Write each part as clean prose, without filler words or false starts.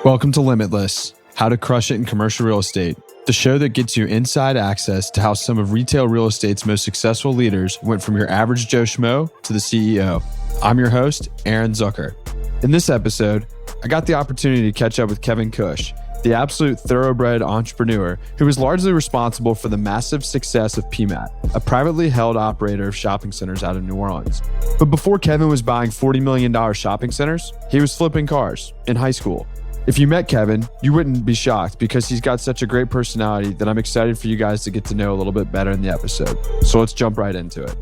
Welcome to Limitless, How to Crush It in Commercial Real Estate, the show that gets you inside access to how some of retail real estate's most successful leaders went from your average Joe Schmo to the CEO. I'm your host, Aaron Zucker. In this episode, I got the opportunity to catch up with Kevin Kush, the absolute thoroughbred entrepreneur who was largely responsible for the massive success of PMAT, a privately held operator of shopping centers out of New Orleans. But before Kevin was buying $40 million shopping centers, he was flipping cars in high school. If you met Kevin, you wouldn't be shocked because he's got such a great personality that I'm excited for you guys to get to know a little bit better in the episode. So let's jump right into it.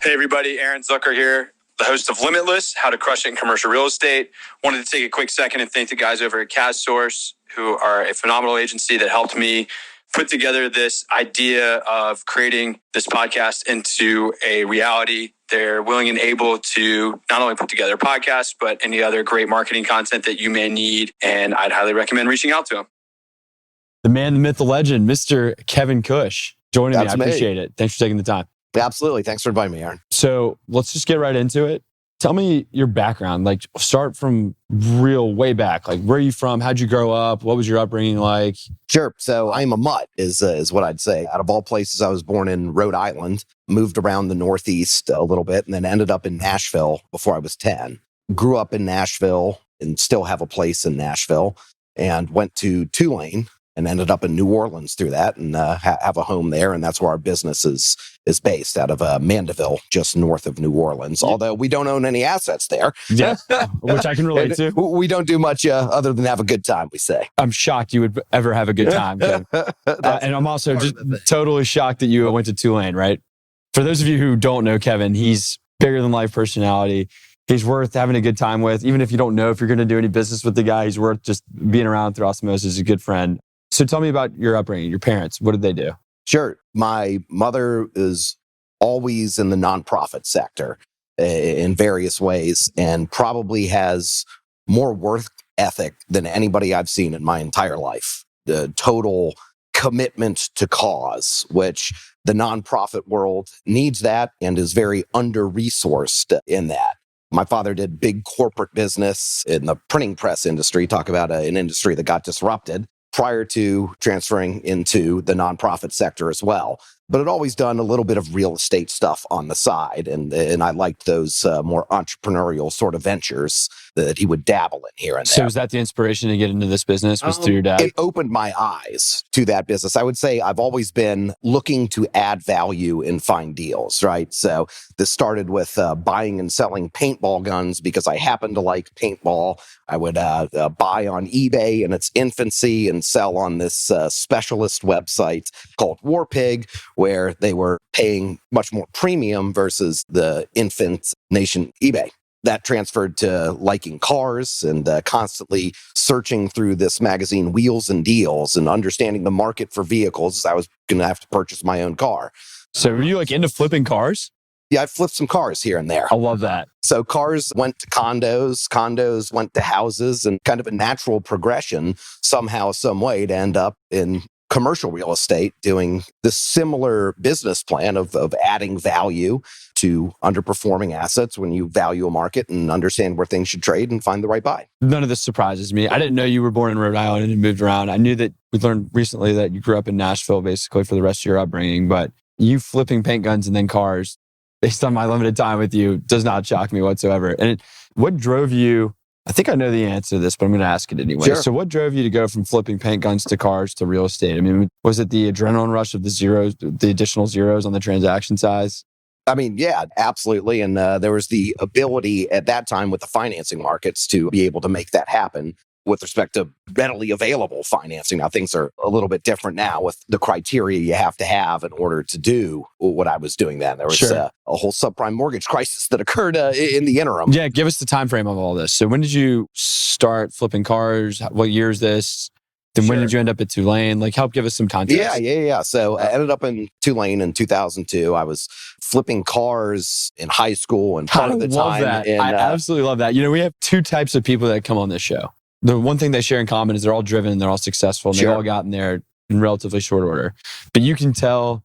Hey everybody, Aaron Zucker here, the host of Limitless, How to Crush It in Commercial Real Estate. Wanted to take a quick second and thank the guys over at CASSource, who are a phenomenal agency that helped me put together this idea of creating this podcast into a reality. They're willing and able to not only put together a podcast, but any other great marketing content that you may need. And I'd highly recommend reaching out to them. The man, the myth, the legend, Mr. Kevin Kush, joining That's me. I me. appreciate it. Thanks for taking the time. Absolutely. Thanks for inviting me, Aaron. So let's just get right into it. Tell me your background. Like, start from real way back. Like, where are you from? How'd you grow up? What was your upbringing like? Sure. So I'm a mutt is what I'd say. Out of all places, I was born in Rhode Island, moved around the Northeast a little bit, and then ended up in Nashville before I was 10. Grew up in Nashville and still have a place in Nashville, and went to Tulane and ended up in New Orleans through that, and have a home there. And that's where our business is based, out of Mandeville, just north of New Orleans. Although we don't own any assets there. Yeah, which I can relate to. We don't do much other than have a good time, we say. I'm shocked you would ever have a good time, Kevin. And I'm also just totally shocked that you went to Tulane, right? For those of you who don't know Kevin, he's bigger than life personality. He's worth having a good time with. Even if you don't know if you're going to do any business with the guy, he's worth just being around through osmosis. He's a good friend. So tell me about your upbringing, your parents. What did they do? Sure. My mother is always in the nonprofit sector in various ways, and probably has more work ethic than anybody I've seen in my entire life. The total commitment to cause, which the nonprofit world needs that and is very under-resourced in that. My father did big corporate business in the printing press industry, talk about an industry that got disrupted, prior to transferring into the nonprofit sector as well. But had always done a little bit of real estate stuff on the side. And I liked those more entrepreneurial sort of ventures that he would dabble in here and there. So was that the inspiration to get into this business, was through your dad? It opened my eyes to that business. I would say I've always been looking to add value and find deals, right? So this started with buying and selling paintball guns because I happen to like paintball. I would buy on eBay in its infancy and sell on this specialist website called Warpig, where they were paying much more premium versus the infant nation eBay. That transferred to liking cars and constantly searching through this magazine, Wheels and Deals, and understanding the market for vehicles. I was going to have to purchase my own car. So were you like into flipping cars? Yeah, I flipped some cars here and there. I love that. So cars went to condos went to houses, and kind of a natural progression somehow, some way to end up in commercial real estate, doing this similar business plan of adding value to underperforming assets when you value a market and understand where things should trade and find the right buy. None of this surprises me. I didn't know you were born in Rhode Island and moved around. I knew that we learned recently that you grew up in Nashville basically for the rest of your upbringing, but you flipping paint guns and then cars, based on my limited time with you, does not shock me whatsoever. And what drove you? I think I know the answer to this, but I'm going to ask it anyway. Sure. So what drove you to go from flipping paint guns to cars to real estate? I mean, was it the adrenaline rush of the zeros, the additional zeros on the transaction size? I mean, yeah, absolutely. And there was the ability at that time with the financing markets to be able to make that happen with respect to readily available financing. Now, things are a little bit different now with the criteria you have to have in order to do what I was doing then. There was a whole subprime mortgage crisis that occurred in the interim. Yeah, give us the time frame of all this. So when did you start flipping cars? What year is this? Then when did you end up at Tulane? Like, help give us some context. Yeah. So I ended up in Tulane in 2002. I was flipping cars in high school and part of the time. I absolutely love that. You know, we have two types of people that come on this show. The one thing they share in common is they're all driven and they're all successful and they've all gotten there in relatively short order. But you can tell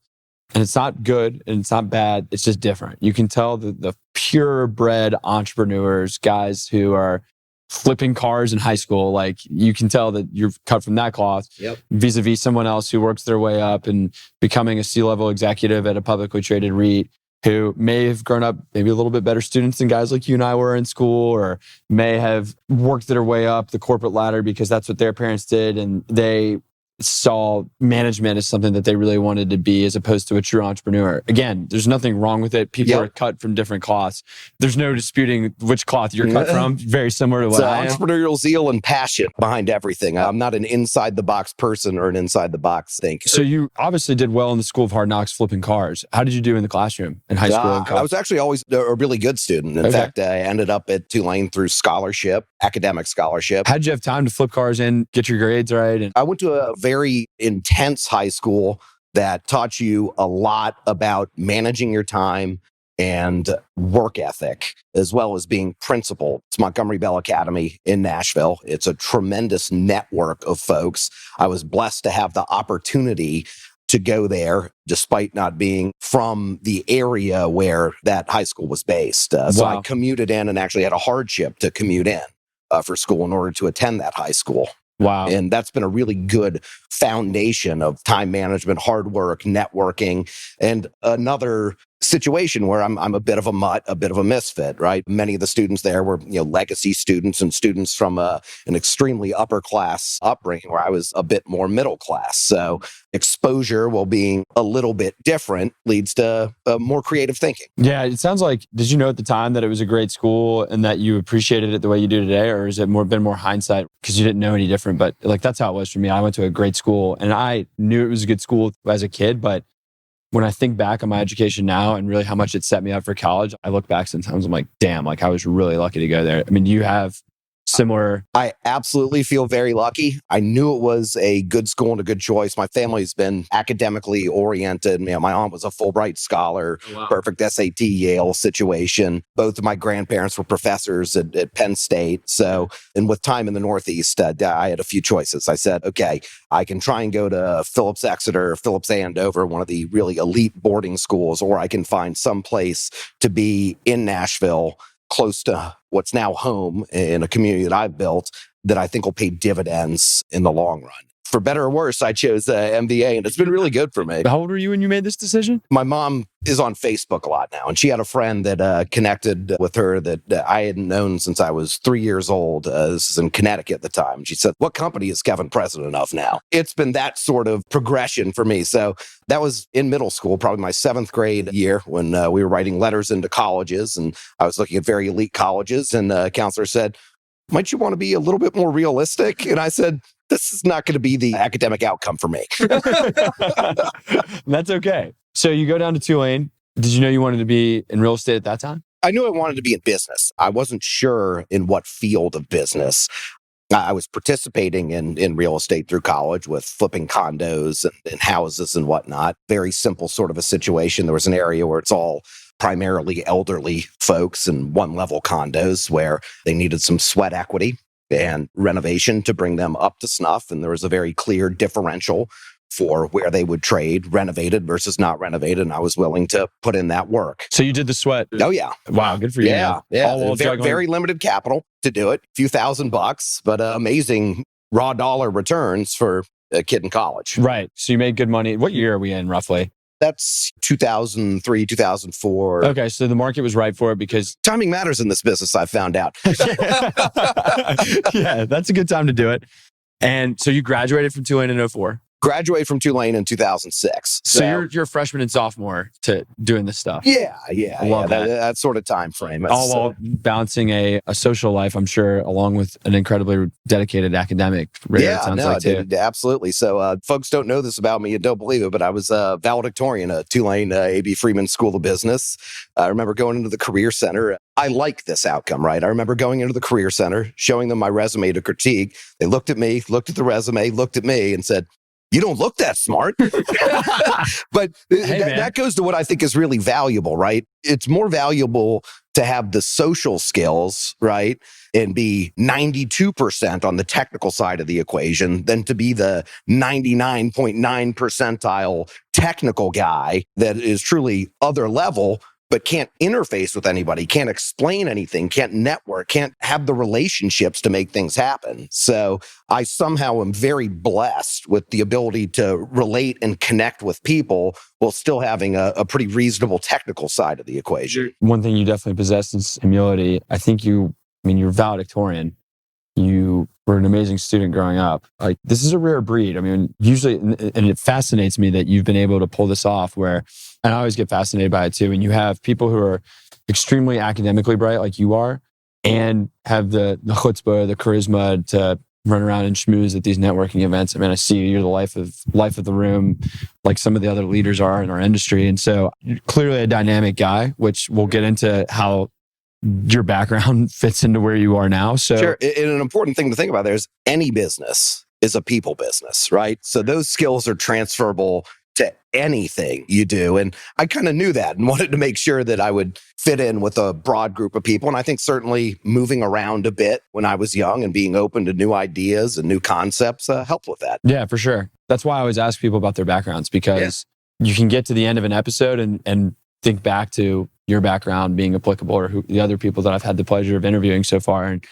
And it's not good and it's not bad. It's just different. You can tell the purebred entrepreneurs, guys who are flipping cars in high school, like you can tell that you're cut from that cloth vis-a-vis someone else who works their way up and becoming a C-level executive at a publicly traded REIT who may have grown up maybe a little bit better students than guys like you and I were in school, or may have worked their way up the corporate ladder because that's what their parents did and they saw management as something that they really wanted to be as opposed to a true entrepreneur. Again, there's nothing wrong with it. People are cut from different cloths. There's no disputing which cloth you're cut from. Very similar to what I am. Entrepreneurial zeal and passion behind everything. I'm not an inside the box person or an inside the box thinker. So you obviously did well in the School of Hard Knocks flipping cars. How did you do in the classroom in high school and college? I was actually always a really good student. In fact, I ended up at Tulane through scholarship, academic scholarship. How did you have time to flip cars and get your grades right? And I went to a very intense high school that taught you a lot about managing your time and work ethic, as well as being principled. It's Montgomery Bell Academy in Nashville. It's a tremendous network of folks. I was blessed to have the opportunity to go there, despite not being from the area where that high school was based. So I commuted in and actually had a hardship to commute in for school in order to attend that high school. Wow. And that's been a really good foundation of time management, hard work, networking, and another situation where I'm a bit of a mutt, a bit of a misfit, right? Many of the students there were, legacy students and students from an extremely upper class upbringing where I was a bit more middle class. So exposure, while being a little bit different, leads to more creative thinking. Yeah, it sounds like, did you know at the time that it was a great school and that you appreciated it the way you do today? Or is it been more hindsight because you didn't know any different? But like, that's how it was for me. I went to a great school and I knew it was a good school as a kid, but when I think back on my education now and really how much it set me up for college, I look back sometimes, I'm like, damn, like I was really lucky to go there. I mean, you have similar. I absolutely feel very lucky. I knew it was a good school and a good choice. My family's been academically oriented. My aunt was a Fulbright scholar, perfect SAT Yale situation. Both of my grandparents were professors at Penn State. So, and with time in the Northeast, I had a few choices. I said, okay, I can try and go to Phillips Exeter, Phillips Andover, one of the really elite boarding schools, or I can find some place to be in Nashville, close to what's now home in a community that I've built that I think will pay dividends in the long run. For better or worse, I chose MBA, and it's been really good for me. How old were you when you made this decision? My mom is on Facebook a lot now, and she had a friend that connected with her that I hadn't known since I was 3 years old. This is in Connecticut at the time. She said, "What company is Kevin president of now?" It's been that sort of progression for me. So that was in middle school, probably my 7th grade year when we were writing letters into colleges, and I was looking at very elite colleges, and a counselor said, "Might you want to be a little bit more realistic?" And I said, "This is not going to be the academic outcome for me." That's okay. So you go down to Tulane. Did you know you wanted to be in real estate at that time? I knew I wanted to be in business. I wasn't sure in what field of business. I was participating in real estate through college with flipping condos and houses and whatnot. Very simple sort of a situation. There was an area where it's all primarily elderly folks and one-level condos where they needed some sweat equity and renovation to bring them up to snuff. And there was a very clear differential for where they would trade renovated versus not renovated. And I was willing to put in that work. So you did the sweat. Oh, yeah. Wow. Good for you. Yeah. Yeah. Very limited capital to do it. A few $1,000s, but amazing raw dollar returns for a kid in college. Right. So you made good money. What year are we in roughly? That's 2003, 2004. Okay, so the market was right for it because timing matters in this business, I've found out. Yeah, that's a good time to do it. And so you graduated from Tulane in 2004. Graduated from Tulane in 2006. So you're a freshman and sophomore to doing this stuff. Yeah. That sort of time frame. All while balancing a social life, I'm sure, along with an incredibly dedicated academic career. Absolutely. So folks don't know this about me and don't believe it, but I was a valedictorian at Tulane A.B. Freeman School of Business. I remember going into the Career Center. I like this outcome, right? I remember going into the Career Center, showing them my resume to critique. They looked at me, looked at the resume, looked at me and said, "You don't look that smart." But that goes to what I think is really valuable, right? It's more valuable to have the social skills, right, and be 92% on the technical side of the equation than to be the 99.9 percentile technical guy that is truly other level, but can't interface with anybody, can't explain anything, can't network, can't have the relationships to make things happen. So I somehow am very blessed with the ability to relate and connect with people while still having a pretty reasonable technical side of the equation. One thing you definitely possess is humility. You're valedictorian. You were an amazing student growing up. Like, this is a rare breed. Usually, and it fascinates me that you've been able to pull this off and I always get fascinated by it too. And you have people who are extremely academically bright like you are and have the chutzpah, the charisma to run around and schmooze at these networking events. I see you're the life of the room, like some of the other leaders are in our industry. And so you're clearly a dynamic guy, which we'll get into how your background fits into where you are now. So sure. And an important thing to think about there is any business is a people business, right? So those skills are transferable to anything you do. And I kind of knew that and wanted to make sure that I would fit in with a broad group of people. And I think certainly moving around a bit when I was young and being open to new ideas and new concepts helped with that. Yeah, for sure. That's why I always ask people about their backgrounds, because you can get to the end of an episode and think back to your background being applicable or the other people that I've had the pleasure of interviewing so far. And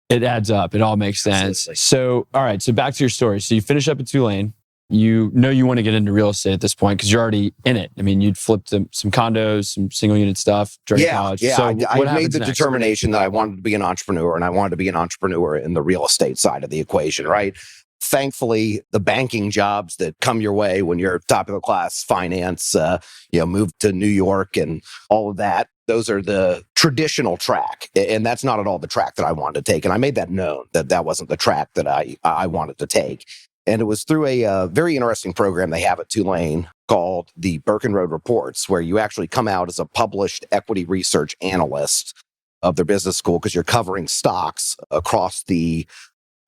it adds up. It all makes sense. Absolutely. So, all right. So back to your story. So you finish up at Tulane. You know you want to get into real estate at this point because you're already in it. You'd flipped some condos, some single unit stuff during college. Yeah, So I made the determination that I wanted to be an entrepreneur, and I wanted to be an entrepreneur in the real estate side of the equation, right? Thankfully, the banking jobs that come your way when you're top of the class finance, move to New York and all of that, those are the traditional track. And that's not at all the track that I wanted to take. And I made that known that wasn't the track that I wanted to take. And it was through a very interesting program they have at Tulane called the Birken Road Reports, where you actually come out as a published equity research analyst of their business school because you're covering stocks across the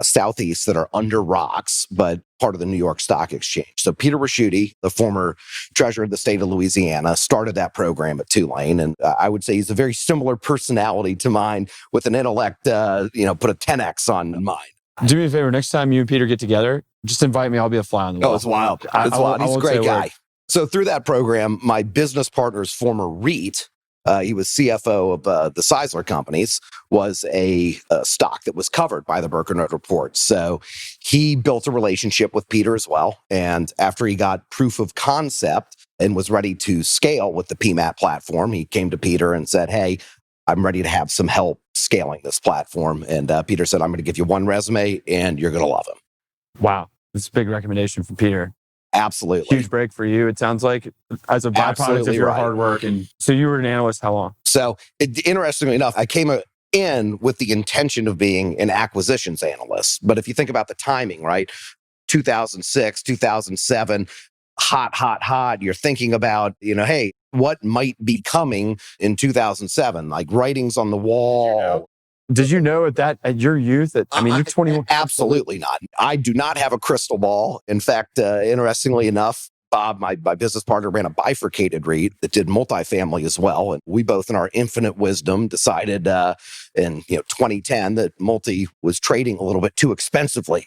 Southeast that are under rocks, but part of the New York Stock Exchange. So Peter Raschuti, the former treasurer of the state of Louisiana, started that program at Tulane. And I would say he's a very similar personality to mine with an intellect, put a 10X on mine. Do me a favor. Next time you and Peter get together, just invite me. I'll be a fly on the wall. Oh, it's wild. It's wild. He's a great guy. So through that program, my business partner's former REIT, he was CFO of the Seisler companies, was a stock that was covered by the Birken Road Report. So he built a relationship with Peter as well. And after he got proof of concept and was ready to scale with the PMAT platform, he came to Peter and said, "Hey, I'm ready to have some help scaling this platform." And Peter said, "I'm going to give you one resume and you're going to love him." Wow. That's a big recommendation from Peter. Absolutely. Huge break for you, it sounds like, as a byproduct of your hard work. And so you were an analyst how long? So interestingly enough, I came in with the intention of being an acquisitions analyst. But if you think about the timing, right? 2006, 2007, hot. You're thinking about, hey, what might be coming in 2007? Like writings on the wall. Did you know at your youth you're 21? Absolutely not. I do not have a crystal ball. In fact, interestingly enough, Bob, my business partner, ran a bifurcated REIT that did multifamily as well. And we both, in our infinite wisdom, decided in 2010 that multi was trading a little bit too expensively.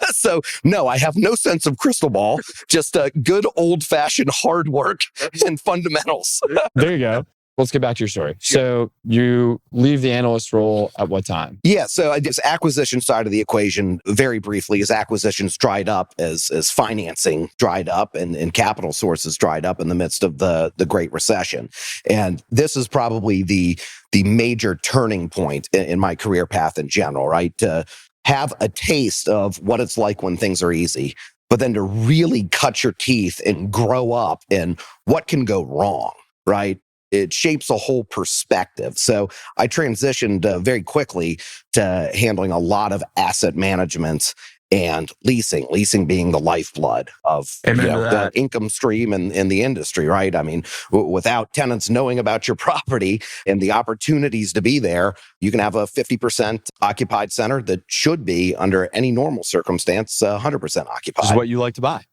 So no, I have no sense of crystal ball, just good old-fashioned hard work and fundamentals. There you go. Let's get back to your story. So you leave the analyst role at what time? Yeah, so I guess acquisition side of the equation, very briefly, as acquisitions dried up, as financing dried up and capital sources dried up in the midst of the Great Recession. And this is probably the major turning point in my career path in general, right? To have a taste of what it's like when things are easy, but then to really cut your teeth and grow up and what can go wrong, right? It shapes a whole perspective. So I transitioned very quickly to handling a lot of asset management and leasing being the lifeblood of the income stream in the industry, right? Without tenants knowing about your property and the opportunities to be there, you can have a 50% occupied center that should be, under any normal circumstance, 100% occupied. This is what you like to buy.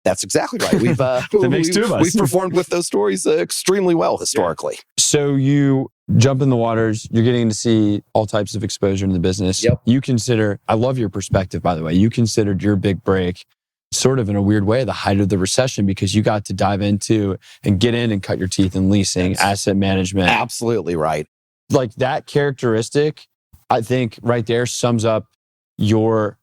That's exactly right. We've That makes two of us. we've performed with those stories extremely well historically. So you jump in the waters, you're getting to see all types of exposure in the business. Yep. You consider, I love your perspective, by the way. You considered your big break sort of in a weird way, the height of the recession, because you got to dive into and get in and cut your teeth in leasing, asset management. Absolutely right. Like that characteristic, I think right there sums up your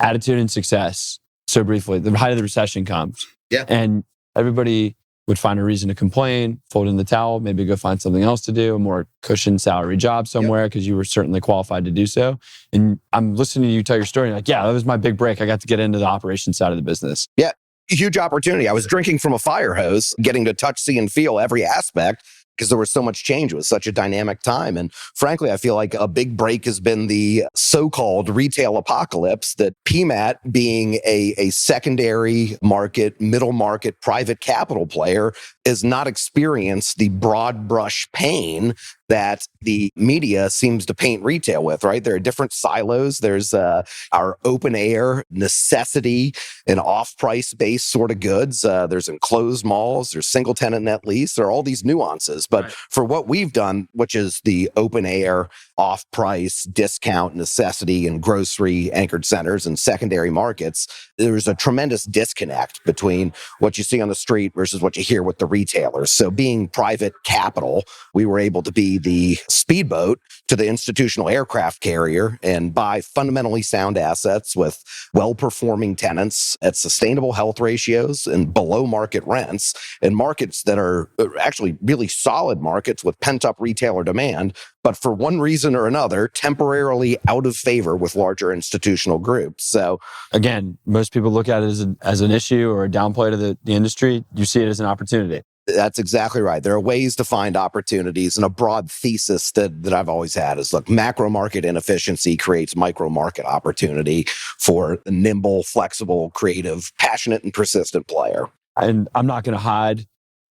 attitude and success. So briefly, the height of the recession comes. Yeah. And everybody would find a reason to complain, fold in the towel, maybe go find something else to do, a more cushioned salary job somewhere, because you were certainly qualified to do so. And I'm listening to you tell your story, and like, yeah, that was my big break. I got to get into the operations side of the business. Yeah. Huge opportunity. I was drinking from a fire hose, getting to touch, see, and feel every aspect because there was so much change. It was such a dynamic time. And frankly, I feel like a big break has been the so-called retail apocalypse, that PMAT being a secondary market, middle market, private capital player has not experienced the broad brush pain that the media seems to paint retail with, right? There are different silos. There's our open air necessity and off-price based sort of goods. There's enclosed malls, there's single tenant net lease. There are all these nuances. But for what we've done, which is the open air, off-price, discount, necessity, and grocery anchored centers and secondary markets, there's a tremendous disconnect between what you see on the street versus what you hear with the retailers. So being private capital, we were able to be the speedboat to the institutional aircraft carrier and buy fundamentally sound assets with well-performing tenants at sustainable health ratios and below market rents in markets that are actually really solid markets with pent-up retailer demand, but for one reason or another, temporarily out of favor with larger institutional groups. So again, most people look at it as an issue or a downplay to the industry. You see it as an opportunity. That's exactly right. There are ways to find opportunities, and a broad thesis that I've always had is, look, macro market inefficiency creates micro market opportunity for a nimble, flexible, creative, passionate, and persistent player. And I'm not going to hide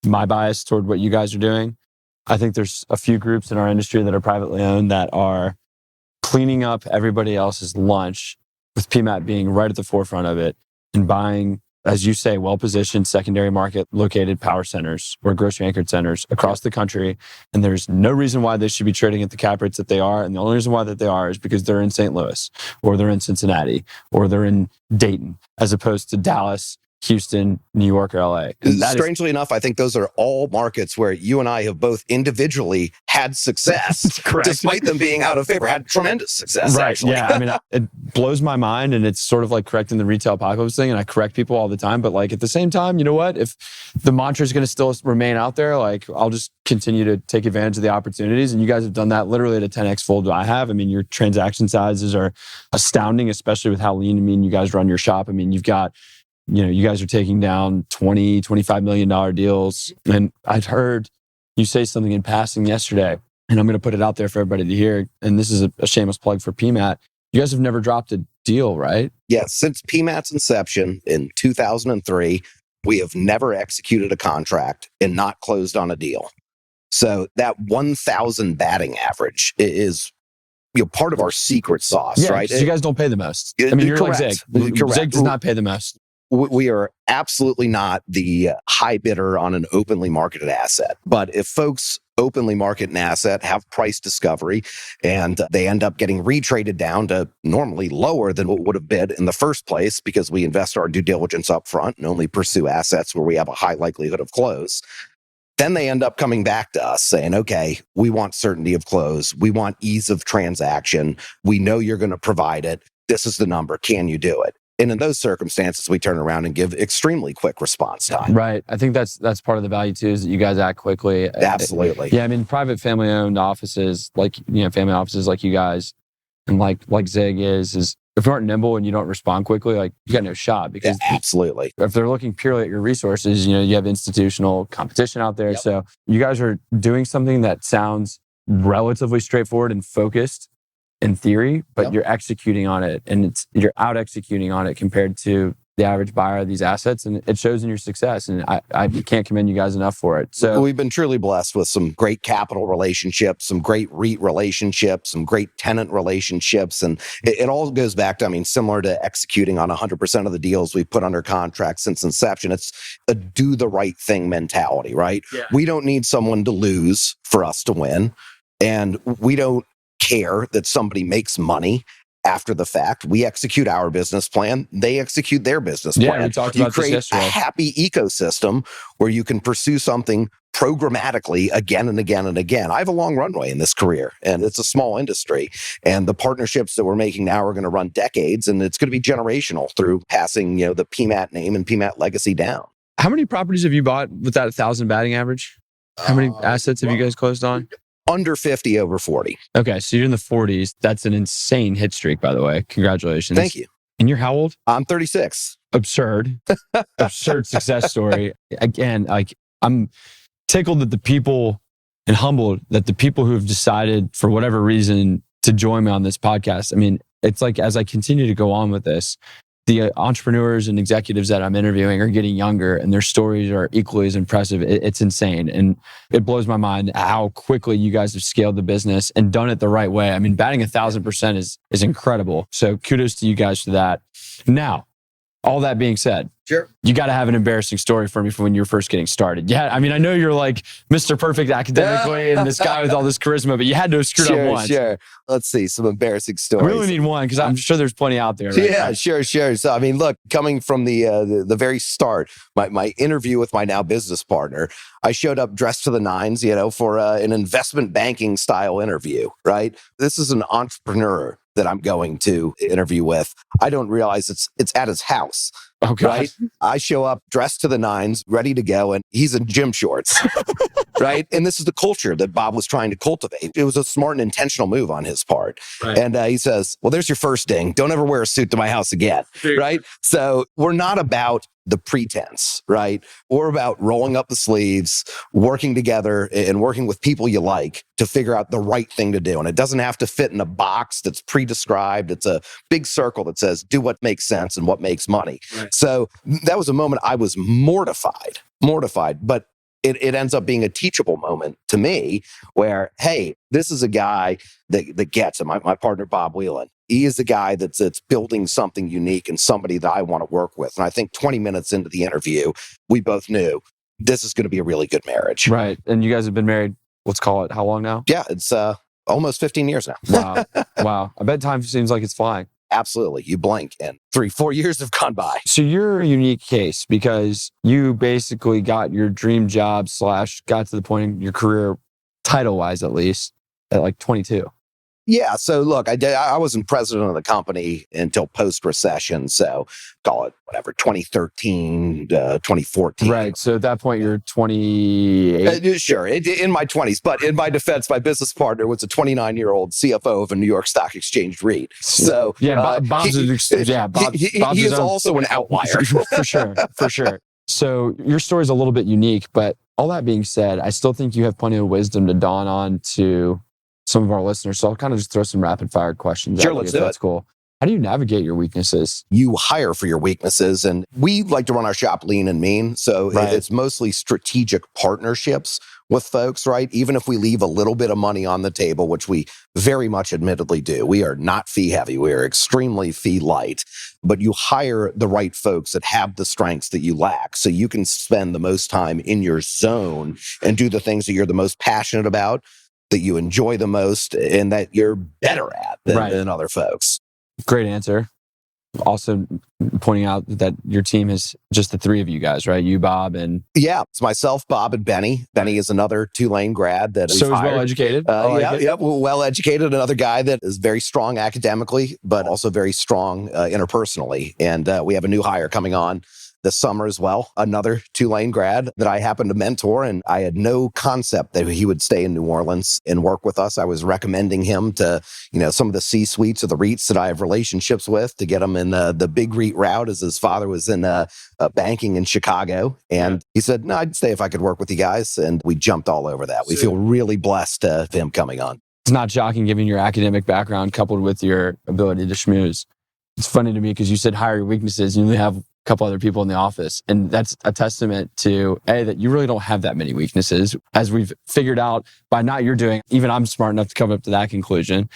my bias toward what you guys are doing. I think there's a few groups in our industry that are privately owned that are cleaning up everybody else's lunch, with PMAT being right at the forefront of it, and buying, as you say, well-positioned secondary market located power centers or grocery anchored centers across the country. And there's no reason why they should be trading at the cap rates that they are. And the only reason why that they are is because they're in St. Louis, or they're in Cincinnati, or they're in Dayton, as opposed to Dallas, Houston, New York, or LA. Strangely enough, I think those are all markets where you and I have both individually had success, despite them being out of favor, had tremendous success, right, actually. Yeah, I mean, it blows my mind, and it's sort of like correcting the retail apocalypse thing, and I correct people all the time, but like at the same time, you know what? If the mantra is going to still remain out there, like I'll just continue to take advantage of the opportunities, and you guys have done that literally at a 10x fold I have. I mean, your transaction sizes are astounding, especially with how lean and mean you guys run your shop. I mean, you've got, you guys are taking down $20-25 million deals. And I'd heard you say something in passing yesterday, and I'm going to put it out there for everybody to hear. And this is a shameless plug for PMAT. You guys have never dropped a deal, right? Yes. Since PMAT's inception in 2003, we have never executed a contract and not closed on a deal. So that 1,000 batting average is part of our secret sauce, right? You guys don't pay the most. I mean, you're correct. like Zig. Correct. Zig does not pay the most. We are absolutely not the high bidder on an openly marketed asset. But if folks openly market an asset, have price discovery, and they end up getting retraded down to normally lower than what would have bid in the first place, because we invest our due diligence up front and only pursue assets where we have a high likelihood of close, then they end up coming back to us saying, okay, we want certainty of close. We want ease of transaction. We know you're going to provide it. This is the number. Can you do it? And in those circumstances, we turn around and give extremely quick response time. Right. I think that's part of the value too, is that you guys act quickly. Absolutely. Yeah. I mean, private family owned offices, like, family offices like you guys and like Zig is if you aren't nimble and you don't respond quickly, like you got no shot, because absolutely. If they're looking purely at your resources, you have institutional competition out there. Yep. So you guys are doing something that sounds relatively straightforward and focused in theory, but you're executing on it, and you're out executing on it compared to the average buyer of these assets, and it shows in your success. And I can't commend you guys enough for it. So we've been truly blessed with some great capital relationships, some great REIT relationships, some great tenant relationships. And it all goes back to, similar to executing on 100% of the deals we've put under contract since inception. It's a do the right thing mentality, right? Yeah. We don't need someone to lose for us to win. And we don't care that somebody makes money after the fact. We execute our business plan. They execute their business plan. Yeah, we talked about this yesterday. You create a happy ecosystem where you can pursue something programmatically again and again and again. I have a long runway in this career, and it's a small industry. And the partnerships that we're making now are going to run decades, and it's going to be generational through passing, the PMAT name and PMAT legacy down. How many properties have you bought with that 1,000 batting average? How many assets have you guys closed on? Under 50, over 40. Okay, so you're in the 40s. That's an insane hit streak, by the way. Congratulations. Thank you. And you're how old? I'm 36. Absurd. Absurd success story. Again, I'm tickled that the people, and humbled that the people who have decided for whatever reason to join me on this podcast. It's like, as I continue to go on with this, the entrepreneurs and executives that I'm interviewing are getting younger, and their stories are equally as impressive. It's insane. And it blows my mind how quickly you guys have scaled the business and done it the right way. Batting 1,000% is incredible. So kudos to you guys for that. Now, all that being said, sure, you got to have an embarrassing story for me from when you were first getting started. Yeah, I know you're like Mr. Perfect academically and this guy with all this charisma, but you had to have screwed up once. Sure. Let's see, some embarrassing stories. I really need one, because I'm sure there's plenty out there. Right? Yeah, sure. So, look, coming from the very start, my interview with my now business partner, I showed up dressed to the nines, for an investment banking style interview, right? This is an entrepreneur that I'm going to interview with. I don't realize it's at his house. Oh, right? I show up dressed to the nines, ready to go, and he's in gym shorts, right? And this is the culture that Bob was trying to cultivate. It was a smart and intentional move on his part. Right. And he says, well, there's your first ding. Don't ever wear a suit to my house again, right? So we're not about the pretense, right? We're about rolling up the sleeves, working together and working with people you like to figure out the right thing to do. And it doesn't have to fit in a box that's pre-described. It's a big circle that says, do what makes sense and what makes money. Right. So that was a moment I was mortified, but it ends up being a teachable moment to me where, hey, this is a guy that gets it. My partner, Bob Whelan, he is the guy that's building something unique and somebody that I want to work with. And I think 20 minutes into the interview, we both knew this is going to be a really good marriage. Right. And you guys have been married, let's call it, how long now? Yeah, it's almost 15 years now. Wow. I bet time seems like it's flying. Absolutely. You blink and 3-4 years have gone by. So you're a unique case because you basically got your dream job / got to the point in your career, title-wise at least, at like 22. Yeah. So look, I wasn't president of the company until post-recession. So call it whatever, 2013, 2014. Right. So at that point, you're 28. Sure. In my 20s. But in my defense, my business partner was a 29-year-old CFO of a New York Stock Exchange REIT. So yeah, Bob's he is also an outlier. For sure. So your story is a little bit unique, but all that being said, I still think you have plenty of wisdom to dawn on to some of our listeners. So I'll kind of just throw some rapid fire questions. Sure, let's do it. That's cool. How do you navigate your weaknesses? You hire for your weaknesses, and we like to run our shop lean and mean. So it's mostly strategic partnerships with folks, right? Even if we leave a little bit of money on the table, which we very much admittedly do. We are not fee heavy. We are extremely fee light, but you hire the right folks that have the strengths that you lack. So you can spend the most time in your zone and do the things that you're the most passionate about, that you enjoy the most, and that you're better at than other folks. Great answer. Also pointing out that your team is just the three of you guys, right? You, Bob, and... Yeah, it's myself, Bob, and Benny. Benny is another Tulane grad that is well-educated. Well-educated. Another guy that is very strong academically, but also very strong interpersonally. And we have a new hire coming on this summer as well, another Tulane grad that I happened to mentor, and I had no concept that he would stay in New Orleans and work with us. I was recommending him to, some of the C-suites of the REITs that I have relationships with to get him in the big REIT route, as his father was in banking in Chicago. And he said, no, I'd stay if I could work with you guys. And we jumped all over that. We feel really blessed of him coming on. It's not shocking given your academic background coupled with your ability to schmooze. It's funny to me because you said hire your weaknesses. You only have couple other people in the office. And that's a testament to A, that you really don't have that many weaknesses, as we've figured out by not you're doing. Even I'm smart enough to come up to that conclusion.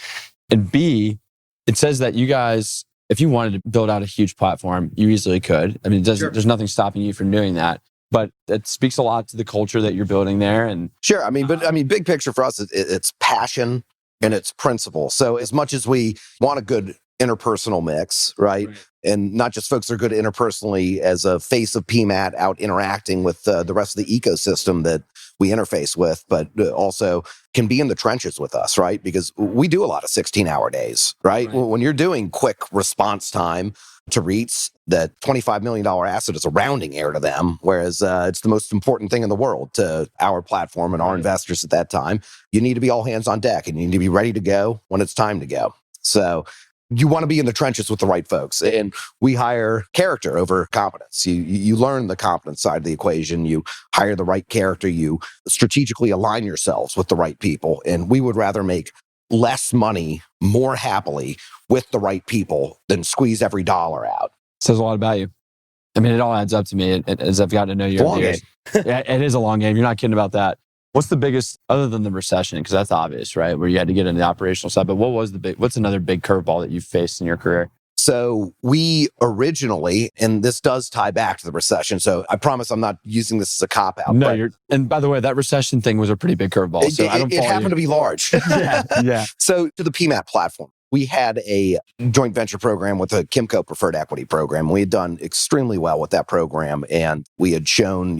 And B, it says that you guys, if you wanted to build out a huge platform, you easily could. I mean, it doesn't, there's nothing stopping you from doing that. But it speaks a lot to the culture that you're building there. And sure, big picture for us, it's passion and it's principle. So as much as we want a good interpersonal mix, right? And not just folks that are good interpersonally as a face of PMAT out interacting with the rest of the ecosystem that we interface with, but also can be in the trenches with us, right? Because we do a lot of 16-hour days, right? When you're doing quick response time to REITs, that $25 million asset is a rounding error to them, whereas it's the most important thing in the world to our platform and our investors at that time. You need to be all hands on deck and you need to be ready to go when it's time to go. So you want to be in the trenches with the right folks, and we hire character over competence. You learn the competence side of the equation. You hire the right character. You strategically align yourselves with the right people. And we would rather make less money more happily with the right people than squeeze every dollar out. Says a lot about you. I mean, it all adds up to me as I've gotten to know you over the years. Yeah, it is a long game. You're not kidding about that. What's the biggest, other than the recession, because that's obvious, right? Where you had to get into the operational side, but what's another big curveball that you've faced in your career? So we originally, and this does tie back to the recession, so I promise I'm not using this as a cop-out. No, and by the way, that recession thing was a pretty big curveball. So it happened to be large. Yeah. So to the PMAT platform, we had a joint venture program with a Kimco preferred equity program. We had done extremely well with that program, and we had shown,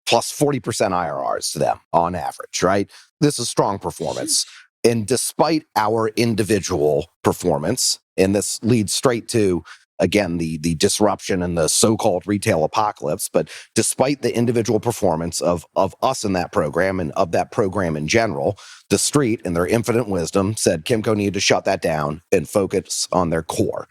plus 40% IRRs to them on average, right? This is strong performance. And despite our individual performance, and this leads straight to, again, the disruption and the so-called retail apocalypse, but despite the individual performance of us in that program and of that program in general, the street, in their infinite wisdom, said Kimco needed to shut that down and focus on their core,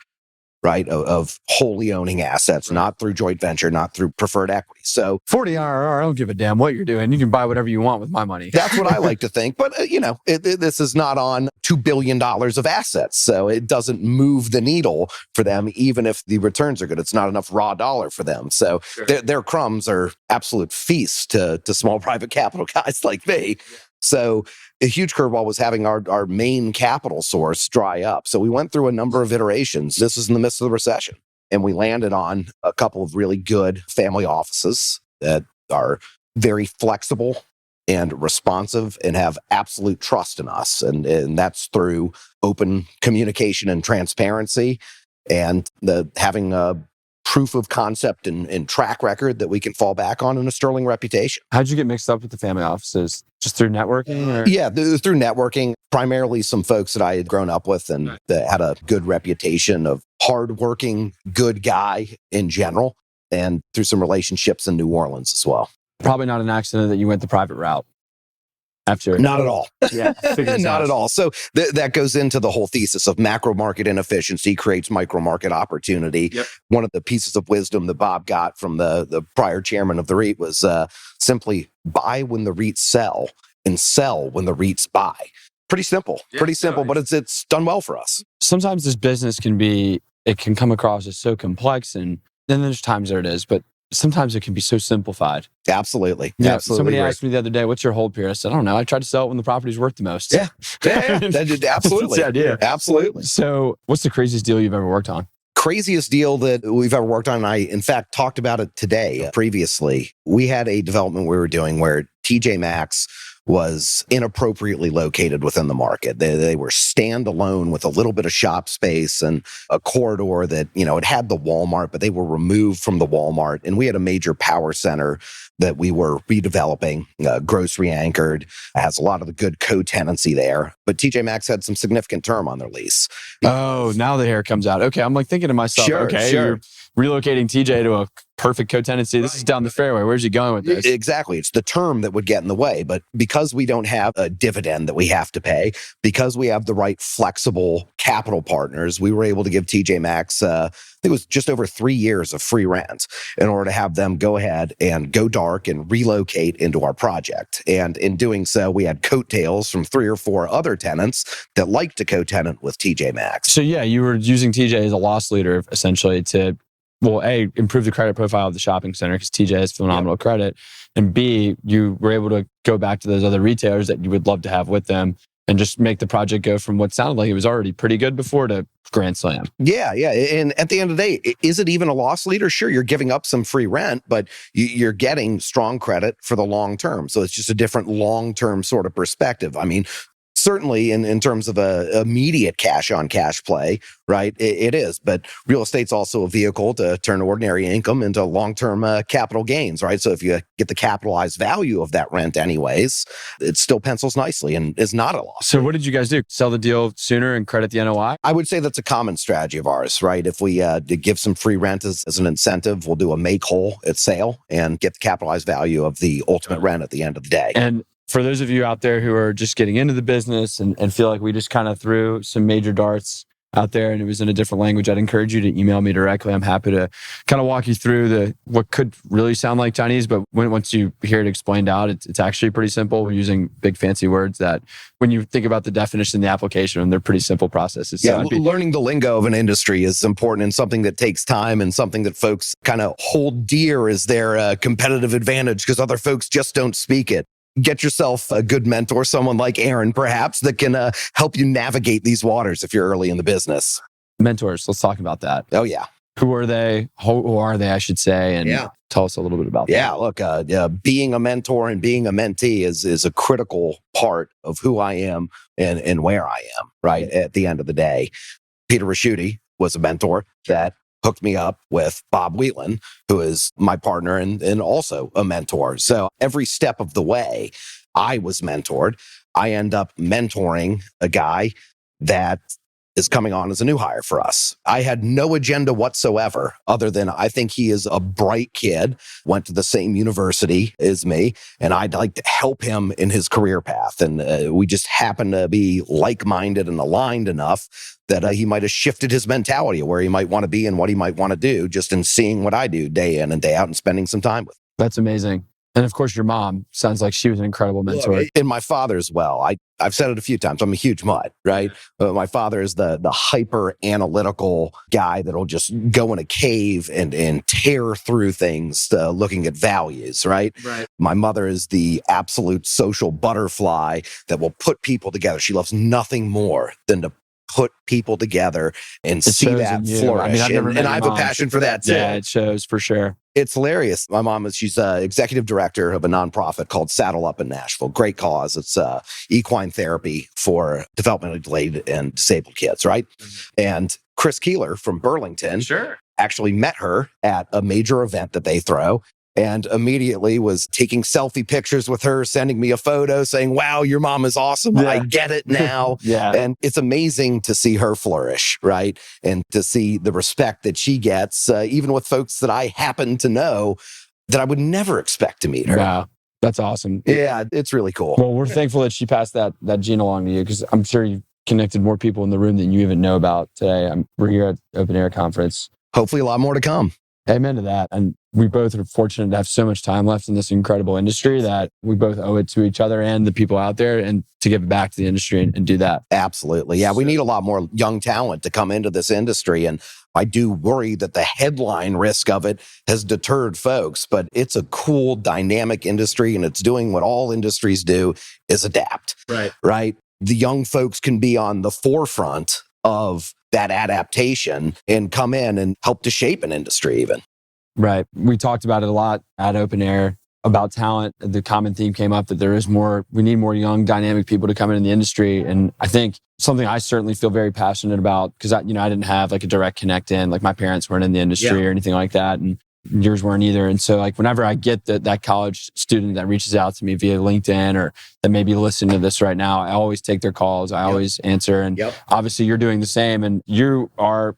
right, of wholly owning assets, not through joint venture, not through preferred equity. So 40 IRR, I don't give a damn what you're doing. You can buy whatever you want with my money. That's what I like to think. But, this is not on $2 billion of assets. So it doesn't move the needle for them, even if the returns are good. It's not enough raw dollar for them. So their crumbs are absolute feasts to small private capital guys like me. So a huge curveball was having our main capital source dry up. So we went through a number of iterations. This is in the midst of the recession. And we landed on a couple of really good family offices that are very flexible and responsive and have absolute trust in us. And that's through open communication and transparency and having a proof of concept and track record that we can fall back on and a sterling reputation. How'd you get mixed up with the family offices? Just through networking? Or? Yeah, through networking, primarily some folks that I had grown up with and that had a good reputation of hardworking, good guy in general, and through some relationships in New Orleans as well. Probably not an accident that you went the private route. Not at all. Yeah, not at all. So that goes into the whole thesis of macro market inefficiency creates micro market opportunity. Yep. One of the pieces of wisdom that Bob got from the prior chairman of the REIT was simply buy when the REITs sell and sell when the REITs buy. Pretty simple, but it's done well for us. Sometimes this business it can come across as so complex, and then there's times there it is, but sometimes it can be so simplified. Absolutely. Yeah, Absolutely. Somebody asked me the other day, what's your hold period? I said, I don't know. I tried to sell it when the property's worth the most. Yeah. Absolutely. That's the idea. Absolutely. So what's the craziest deal you've ever worked on? Craziest deal that we've ever worked on. And I, in fact, talked about it today previously. We had a development we were doing where TJ Maxx was inappropriately located within the market. They were standalone with a little bit of shop space and a corridor that, it had the Walmart, but they were removed from the Walmart. And we had a major power center that we were redeveloping, grocery anchored, has a lot of the good co-tenancy there. But TJ Maxx had some significant term on their lease. Oh, now the hair comes out. Okay, I'm like thinking to myself, sure. You're relocating TJ to a perfect co-tenancy. This is down the fairway. Where's he going with this? Exactly. It's the term that would get in the way. But because we don't have a dividend that we have to pay, because we have the right flexible capital partners, we were able to give TJ Maxx, I think it was just over 3 years of free rent in order to have them go ahead and go dark and relocate into our project. And in doing so, we had coattails from 3 or 4 other tenants that liked to co-tenant with TJ Maxx. So yeah, you were using TJ as a loss leader essentially to well, A, improve the credit profile of the shopping center because TJ has phenomenal credit. And B, you were able to go back to those other retailers that you would love to have with them and just make the project go from what sounded like it was already pretty good before to grand slam. Yeah. And at the end of the day, is it even a loss leader? Sure, you're giving up some free rent, but you're getting strong credit for the long term. So it's just a different long-term sort of perspective. I mean, certainly in terms of a immediate cash on cash play, right? It is, but real estate's also a vehicle to turn ordinary income into long-term capital gains, right? So if you get the capitalized value of that rent anyways, it still pencils nicely and is not a loss. So what did you guys do? Sell the deal sooner and credit the NOI? I would say that's a common strategy of ours, right? If we give some free rent as an incentive, we'll do a make whole at sale and get the capitalized value of the ultimate rent at the end of the day. And for those of you out there who are just getting into the business and feel like we just kind of threw some major darts out there and it was in a different language, I'd encourage you to email me directly. I'm happy to kind of walk you through what could really sound like Chinese, but once you hear it explained out, it's actually pretty simple. We're using big fancy words that when you think about the definition in the application, they're pretty simple processes. Yeah, learning the lingo of an industry is important and something that takes time and something that folks kind of hold dear as their competitive advantage because other folks just don't speak it. Get yourself a good mentor, someone like Aaron, perhaps, that can help you navigate these waters if you're early in the business. Mentors, let's talk about that. Oh, yeah. Who are they? Who are they, I should say? And tell us a little bit about that. Yeah, look, being a mentor and being a mentee is a critical part of who I am and where I am, right? At the end of the day. Peter Raschuti was a mentor that hooked me up with Bob Wheatland, who is my partner and also a mentor. So every step of the way, I was mentored. I end up mentoring a guy that is coming on as a new hire for us. I had no agenda whatsoever other than I think he is a bright kid, went to the same university as me, and I'd like to help him in his career path. And we just happen to be like-minded and aligned enough that he might have shifted his mentality of where he might want to be and what he might want to do just in seeing what I do day in and day out and spending some time with him. That's amazing. And of course, your mom sounds like she was an incredible mentor. And my father as well. I've said it a few times. I'm a huge mutt, right? My father is the hyper analytical guy that'll just go in a cave and tear through things looking at values, right? My mother is the absolute social butterfly that will put people together. She loves nothing more than to put people together and see that flourish. I mean, and I have a passion for that too. Yeah, it shows for sure. It's hilarious. My mom she's executive director of a nonprofit called Saddle Up in Nashville. Great cause. It's equine therapy for developmentally delayed and disabled kids, right? And Chris Keeler from Burlington actually met her at a major event that they throw and immediately was taking selfie pictures with her, sending me a photo saying, wow, your mom is awesome. I get it now. And it's amazing to see her flourish, right? And to see the respect that she gets, even with folks that I happen to know that I would never expect to meet her. Wow. That's awesome. Yeah, it's really cool. Well, we're thankful that she passed that gene along to you because I'm sure you've connected more people in the room than you even know about today. We're here at Open Air Conference. Hopefully a lot more to come. Amen to that. And we both are fortunate to have so much time left in this incredible industry that we both owe it to each other and the people out there and to give back to the industry and do that. Absolutely. Yeah, we need a lot more young talent to come into this industry. And I do worry that the headline risk of it has deterred folks, but it's a cool, dynamic industry and it's doing what all industries do is adapt. Right? The young folks can be on the forefront of that adaptation and come in and help to shape an industry even. Right. We talked about it a lot at Open Air about talent. The common theme came up that we need more young, dynamic people to come in the industry. And I think something I certainly feel very passionate about because I didn't have like a direct connect in, like my parents weren't in the industry or anything like that. And yours weren't either. And so like whenever I get that college student that reaches out to me via LinkedIn or that may be listening to this right now, I always take their calls. I always answer. And obviously you're doing the same. And you are,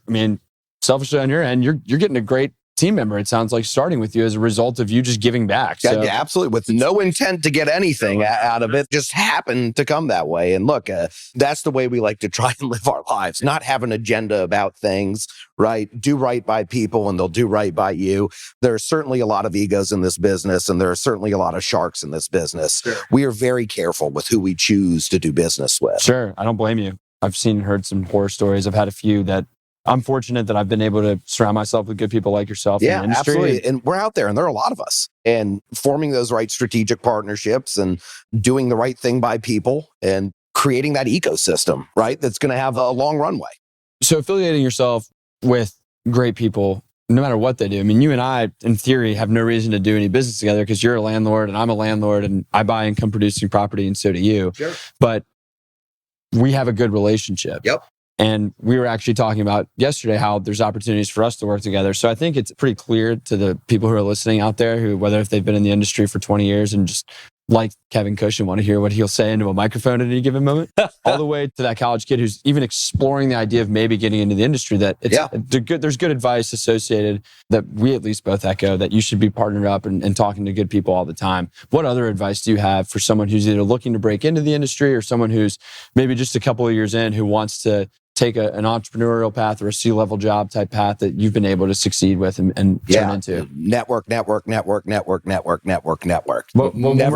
selfishly on your end, you're getting a great team member. It sounds like starting with you as a result of you just giving back. So. Yeah, absolutely. With no intent to get anything out of it, just happened to come that way. And look, that's the way we like to try and live our lives, not have an agenda about things, right? Do right by people and they'll do right by you. There are certainly a lot of egos in this business and there are certainly a lot of sharks in this business. We are very careful with who we choose to do business with. Sure. I don't blame you. I've heard some horror stories. I've had a few that I'm fortunate that I've been able to surround myself with good people like yourself in the industry. Absolutely. And we're out there and there are a lot of us, and forming those right strategic partnerships and doing the right thing by people and creating that ecosystem, right? That's going to have a long runway. So affiliating yourself with great people, no matter what they do. I mean, you and I, in theory, have no reason to do any business together because you're a landlord and I'm a landlord and I buy income producing property and so do you. Sure. But we have a good relationship. Yep. And we were actually talking about yesterday how there's opportunities for us to work together. So I think it's pretty clear to the people who are listening out there, who, whether if they've been in the industry for 20 years and just like Kevin Kush and want to hear what he'll say into a microphone at any given moment, all the way to that college kid who's even exploring the idea of maybe getting into the industry, that there's good advice associated that we at least both echo, that you should be partnered up and talking to good people all the time. What other advice do you have for someone who's either looking to break into the industry or someone who's maybe just a couple of years in who wants to take an entrepreneurial path or a C-level job type path that you've been able to succeed with and turn into? Network. What Never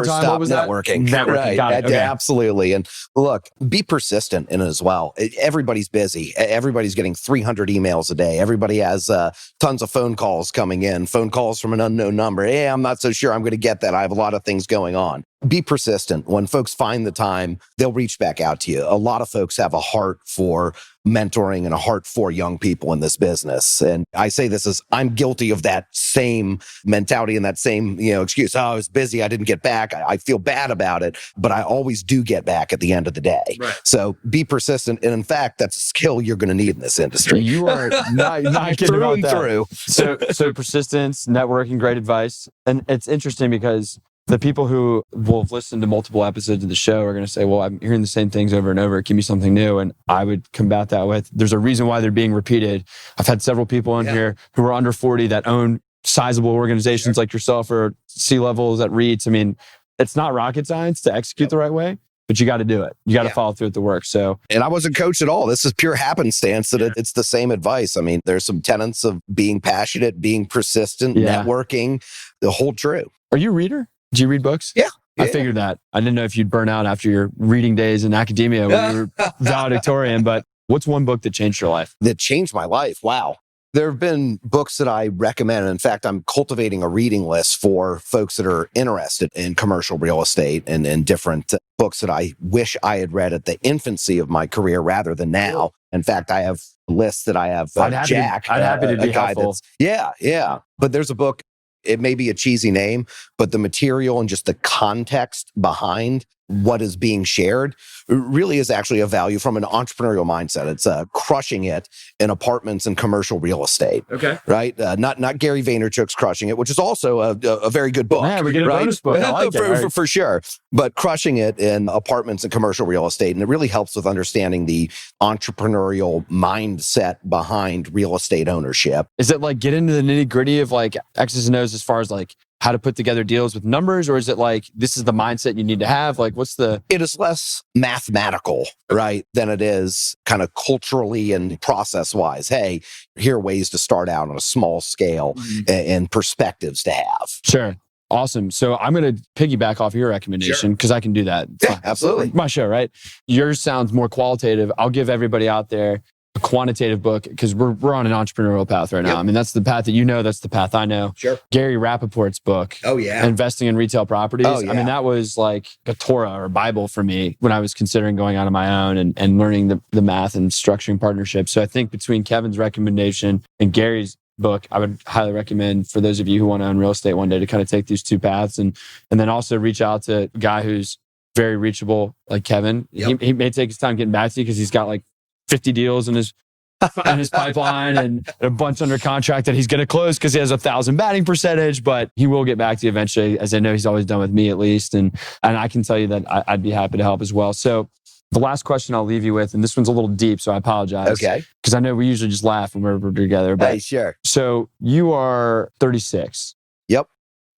stop networking. Right. Got it. Okay. Absolutely. And look, be persistent in it as well. Everybody's busy. Everybody's getting 300 emails a day. Everybody has tons of phone calls coming in, phone calls from an unknown number. Hey, I'm not so sure I'm going to get that. I have a lot of things going on. Be persistent. When folks find the time, they'll reach back out to you. A lot of folks have a heart for mentoring and a heart for young people in this business. And I say this as I'm guilty of that same mentality and that same, excuse. Oh, I was busy. I didn't get back. I feel bad about it, but I always do get back at the end of the day. Right. So be persistent. And in fact, that's a skill you're going to need in this industry. You are not kidding through about and that. through. So persistence, networking, great advice. And it's interesting because the people who will have listened to multiple episodes of the show are going to say, well, I'm hearing the same things over and over. Give me something new. And I would combat that with, there's a reason why they're being repeated. I've had several people in here who are under 40 that own sizable organizations like yourself or C-levels at REITs. I mean, it's not rocket science to execute the right way, but you got to do it. You got to follow through with the work. So, and I wasn't coached at all. This is pure happenstance that it's the same advice. I mean, there's some tenets of being passionate, being persistent, networking, the whole true. Are you a reader? Do you read books? Yeah. I figured that. I didn't know if you'd burn out after your reading days in academia when you were valedictorian, but what's one book that changed your life? That changed my life. Wow. There have been books that I recommend. In fact, I'm cultivating a reading list for folks that are interested in commercial real estate and different books that I wish I had read at the infancy of my career rather than now. In fact, I have lists that I have Jack. I'd happy to be helpful. Yeah. But there's a book. It may be a cheesy name, but the material and just the context behind what is being shared really is actually a value from an entrepreneurial mindset. It's Crushing It in Apartments and Commercial Real Estate. Okay. Right? Not Gary Vaynerchuk's Crushing It, which is also a very good book. Yeah, we get a bonus book. I like it. For sure. But Crushing It in Apartments and Commercial Real Estate. And it really helps with understanding the entrepreneurial mindset behind real estate ownership. Is it like get into the nitty gritty of like X's and O's as far as like how to put together deals with numbers? Or is it like, this is the mindset you need to have? Like, what's the... It is less mathematical, right, than it is kind of culturally and process-wise. Hey, here are ways to start out on a small scale and perspectives to have. Sure. Awesome. So I'm going to piggyback off your recommendation because I can do that. Yeah, absolutely. My show, right? Yours sounds more qualitative. I'll give everybody out there a quantitative book because we're on an entrepreneurial path right now. I mean, that's the path that you know, that's the path I know. Sure. Gary Rappaport's book, Investing in Retail Properties. I mean, that was like a Torah or Bible for me when I was considering going out on my own and learning the math and structuring partnerships. So I think between Kevin's recommendation and Gary's book, I would highly recommend for those of you who want to own real estate one day to kind of take these two paths and then also reach out to a guy who's very reachable like Kevin. He may take his time getting back to you because he's got like 50 deals in his pipeline and a bunch under contract that he's going to close because he has 1,000 batting percentage, but he will get back to you eventually, as I know he's always done with me at least. And I can tell you that I'd be happy to help as well. So the last question I'll leave you with, and this one's a little deep, so I apologize. Okay. Because I know we usually just laugh when we're together. But, hey, sure. So you are 36. Yep.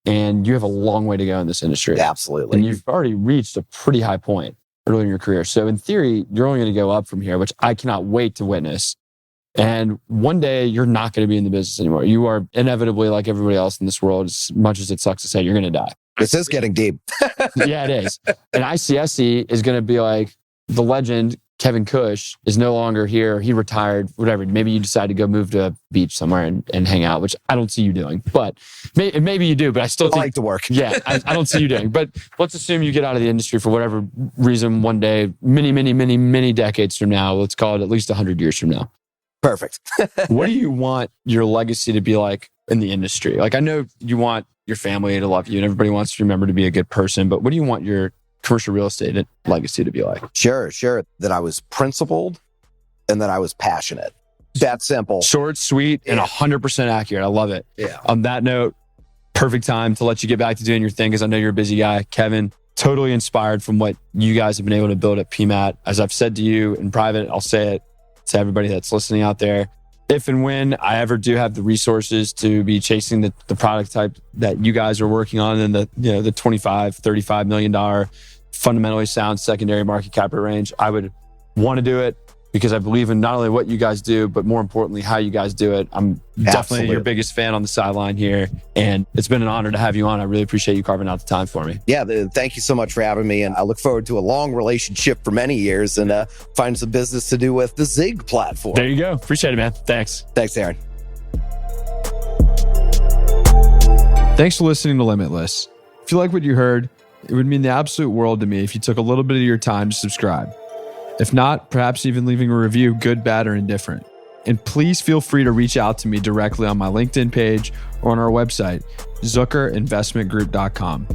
And you have a long way to go in this industry. Absolutely. And you've already reached a pretty high point early in your career. So in theory, you're only going to go up from here, which I cannot wait to witness. And one day you're not going to be in the business anymore. You are inevitably, like everybody else in this world, as much as it sucks to say, you're going to die. This is getting deep. Yeah, it is. And ICSC is going to be like the legend Kevin Kush is no longer here. He retired, whatever. Maybe you decide to go move to a beach somewhere and hang out, which I don't see you doing. But maybe you do, but I still think... I like to work. Yeah, I don't see you doing. But let's assume you get out of the industry for whatever reason one day, many decades from now. Let's call it at least 100 years from now. Perfect. What do you want your legacy to be like in the industry? Like, I know you want your family to love you and everybody wants to remember to be a good person, but what do you want your commercial real estate legacy to be like? Sure. That I was principled and that I was passionate. That simple. Short, sweet, and 100% accurate. I love it. Yeah. On that note, perfect time to let you get back to doing your thing because I know you're a busy guy. Kevin, totally inspired from what you guys have been able to build at PMAT. As I've said to you in private, I'll say it to everybody that's listening out there. If and when I ever do have the resources to be chasing the product type that you guys are working on in the the $25-35 million fundamentally sound secondary market cap range, I would want to do it because I believe in not only what you guys do, but more importantly, how you guys do it. I'm definitely your biggest fan on the sideline here. And it's been an honor to have you on. I really appreciate you carving out the time for me. Yeah, thank you so much for having me. And I look forward to a long relationship for many years and find some business to do with the Zig platform. There you go. Appreciate it, man. Thanks. Thanks, Aaron. Thanks for listening to Limitless. If you like what you heard, it would mean the absolute world to me if you took a little bit of your time to subscribe. If not, perhaps even leaving a review, good, bad, or indifferent. And please feel free to reach out to me directly on my LinkedIn page or on our website, zuckerinvestmentgroup.com.